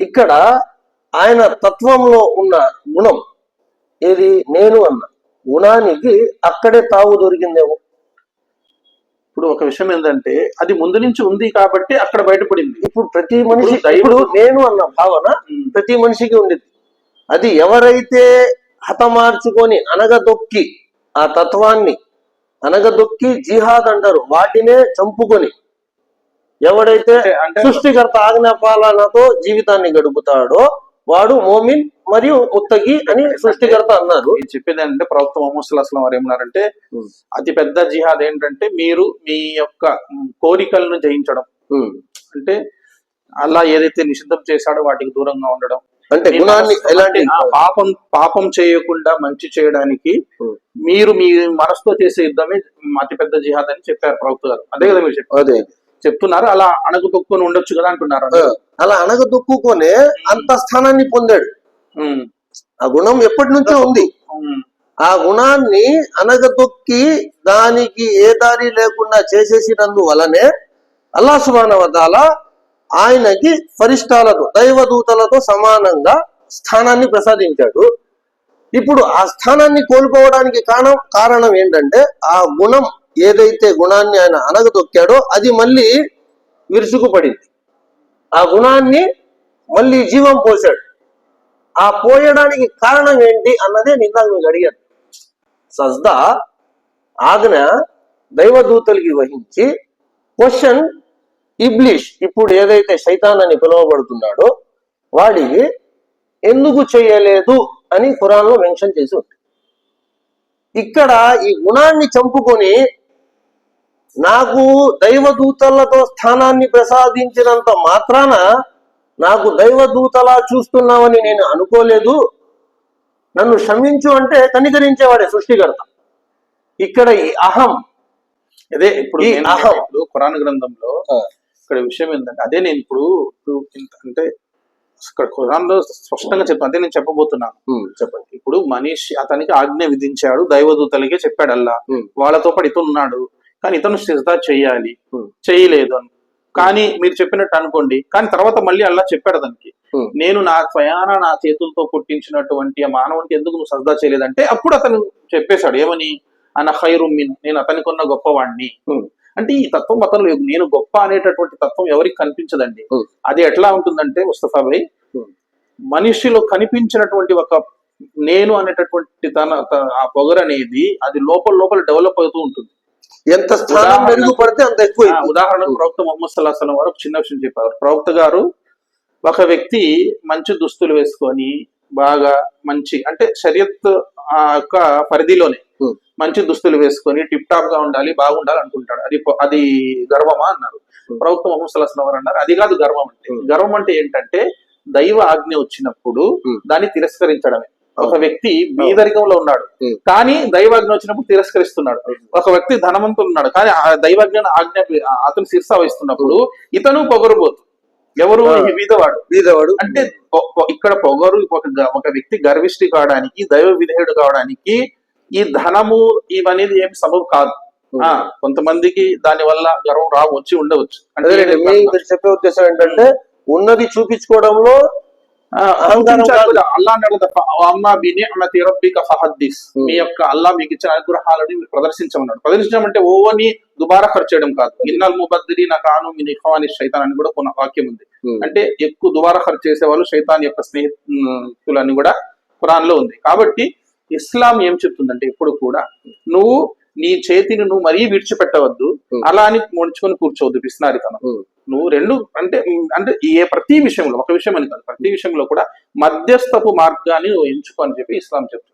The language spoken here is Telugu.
ఇక్కడ ఆయన తత్వంలో ఉన్న గుణం ఏది, నేను అన్న గుణానికి అక్కడే తావు దొరికిందేమో. ఇప్పుడు ఒక విషయం ఏంటంటే అది ముందు నుంచి ఉంది కాబట్టి అక్కడ బయటపడింది. ఇప్పుడు ప్రతి మనిషి, ఇప్పుడు నేను అన్న భావన ప్రతి మనిషికి ఉండేది. అది ఎవరైతే హతమార్చుకొని అనగదొక్కి ఆ తత్వాన్ని అనగదొక్కి జిహాద్ అంటారు, వాటినే చంపుకొని ఎవడైతే సృష్టికర్త ఆజ్ఞాపాలనతో జీవితాన్ని గడుపుతాడో వాడు మోమిన్ మరియు ముత్తగి అని సృష్టికర్త అన్నారు. చెప్పేది ఏంటంటే ప్రవక్త ముహమ్మద్ సల్లల్లాహు అలైహి వసల్లం వారు ఏమన్నారంటే అతి పెద్ద జిహాద్ ఏంటంటే మీరు మీ యొక్క కోరికలను జయించడం. అంటే అల్లా ఏదైతే నిషిద్ధం చేశాడో వాటికి దూరంగా ఉండడం, అంటే గుణాన్ని ఎలాంటి పాపం చేయకుండా మంచి చేయడానికి మీరు మీ మనసుతో చేసే యుద్ధమే అతిపెద్ద జిహాద్ అని చెప్పారు ప్రవక్త గారు. అదే కదా మీరు చెప్పారు, చెప్తున్నారు. అలా అణగదొక్కుని ఉండొచ్చు కదా అంటున్నారు. అలా అణగదొక్కునే అంత స్థానాన్ని పొందాడు. ఆ గుణం ఎప్పటి నుంచో ఉంది. ఆ గుణాన్ని అనగదొక్కి దానికి ఏ దారి లేకుండా చేసేసినందు వలనే అల్లాహ్ సుబ్హానహు వ తఆలా ఆయనకి ఫరిష్టాలతో దైవదూతలతో సమానంగా స్థానాన్ని ప్రసాదించాడు. ఇప్పుడు ఆ స్థానాన్ని కోల్పోవడానికి కారణం ఏంటంటే ఆ గుణం ఏదైతే గుణాన్ని ఆయన అనగదొక్కాడో అది మళ్ళీ విరుచుకుపడింది. ఆ గుణాన్ని మళ్ళీ జీవం పోసాడు. ఆ పోయడానికి కారణం ఏంటి అన్నదే నిందాక మీకు అడిగాను. సజ్దా ఆజ్ఞ దైవదూతలకి వహించి క్వశ్చన్ ఇబ్లీష్, ఇప్పుడు ఏదైతే శైతాన్ అని పిలువబడుతున్నాడో వాడికి ఎందుకు చేయలేదు అని ఖురాన్లో మెన్షన్ చేసి ఉంది. ఇక్కడ ఈ గుణాన్ని చంపుకొని నాకు దైవదూతలతో స్థానాన్ని ప్రసాదించినంత మాత్రాన నాకు దైవదూతలా చూస్తున్నామని నేను అనుకోలేదు, నన్ను క్షమించు అంటే కనికరించేవాడే సృష్టికర్త. ఇక్కడ ఈ అహం, అదే ఇప్పుడు ఖురాన్ గ్రంథంలో ఇక్కడ విషయం ఏంటంటే అదే నేను ఇప్పుడు అంటే ఇక్కడ ఖురాన్లో స్పష్టంగా చెప్పాను, అదే నేను చెప్పబోతున్నాను. చెప్పండి. ఇప్పుడు మనిషి అతనికి ఆజ్ఞ విధించాడు, దైవదూతలకే చెప్పాడు అల్లా, వాళ్ళతో పాటు ఇతను ఉన్నాడు, కానీ ఇతను సిజ్దా చెయ్యాలి, చేయలేదు అని. కానీ మీరు చెప్పినట్టు అనుకోండి, కానీ తర్వాత మళ్ళీ అల్లా చెప్పాడు అతనికి, నేను నా స్వయాన నా చేతులతో పుట్టించినటువంటి ఆ మానవునికి ఎందుకు నువ్వు సజ్దా చేయలేదంటే అప్పుడు అతను చెప్పేశాడు ఏమని, అన ఖైరుమ్ మిన్, నేను అతనికి ఉన్న గొప్పవాడిని. అంటే ఈ తత్వం అతను లేదు, నేను గొప్ప అనేటటువంటి తత్వం ఎవరికి కనిపించదండి. అది ఎట్లా ఉంటుందంటే ముస్తఫా భాయ్, మనిషిలో కనిపించినటువంటి ఒక నేను అనేటటువంటి ఆ పొగరు అనేది అది లోపల డెవలప్ అవుతూ ఉంటుంది. ఎంత స్థానం మెరుగుపడితే అంత ఎక్కువ. ఉదాహరణకు ప్రవక్త ముహమ్మద్ సల్లల్లాహు అలైహి వసల్లం వారు చిన్న విషయం చెప్పారు. ప్రవక్త గారు ఒక వ్యక్తి మంచి దుస్తులు వేసుకొని బాగా మంచి అంటే షరియత్ యొక్క పరిధిలోనే మంచి దుస్తులు వేసుకొని టిప్ టాప్ గా ఉండాలి, బాగుండాలి అనుకుంటాడు. అది గర్వమా అన్నారు. ప్రవక్త ముహమ్మద్ సల్లల్లాహు అలైహి వసల్లం వారు అన్నారు అది కాదు గర్వం అంటే. గర్వం అంటే ఏంటంటే దైవ ఆజ్ఞ వచ్చినప్పుడు దాన్ని తిరస్కరించడమే. ఒక వ్యక్తి బీదరికంలో ఉన్నాడు కానీ దైవాజ్ఞ వచ్చినప్పుడు తిరస్కరిస్తున్నాడు. ఒక వ్యక్తి ధనవంతులు ఉన్నాడు కానీ ఆ దైవాజ్ఞ ఆజ్ఞ అతను శిరస వహిస్తున్నప్పుడు ఇతను పొగరుబోతు. ఎవరు? బీదవాడు. అంటే ఇక్కడ పొగరు ఒక వ్యక్తి గర్విష్టి కావడానికి, దైవ విధేయుడు కావడానికి ఈ ధనము ఇవనేది ఏమి సబబు కాదు. కొంతమందికి దాని వల్ల గర్వం వచ్చి ఉండవచ్చు. అంటే మీరు చెప్పే ఉద్దేశం ఏంటంటే ఉన్నది చూపించుకోవడంలో మీ యొక్క అల్లా మీకు ఇచ్చిన అనుగ్రహాలని మీరు ప్రదర్శించమన్నాడు. ప్రదర్శించమంటే ఓవని దుబారా ఖర్చు చేయడం కాదు. ఇన్నల్ ముబద్దిరీన కాను మిన్ ఇఖ్వాని శైతాన్ అని కూడా కొన్ని వాక్యం ఉంది. అంటే ఎక్కువ దుబారా ఖర్చు చేసే వాళ్ళు శైతాన్ యొక్క స్నేహితులని కూడా ఖురాన్ లో ఉంది. కాబట్టి ఇస్లాం ఏం చెప్తుందంటే ఎప్పుడు కూడా నువ్వు నీ చేతిని నువ్వు మరీ విడిచిపెట్టవద్దు, అలా అని ముడుచుకొని కూర్చోవద్దు పిస్నారితనం. నువ్వు రెండు అంటే ప్రతి విషయంలో, ఒక విషయం అని కాదు, ప్రతి విషయంలో కూడా మధ్యస్థపు మార్గాన్ని నువ్వు ఎంచుకో అని చెప్పి ఇస్లాం చెప్తుంది.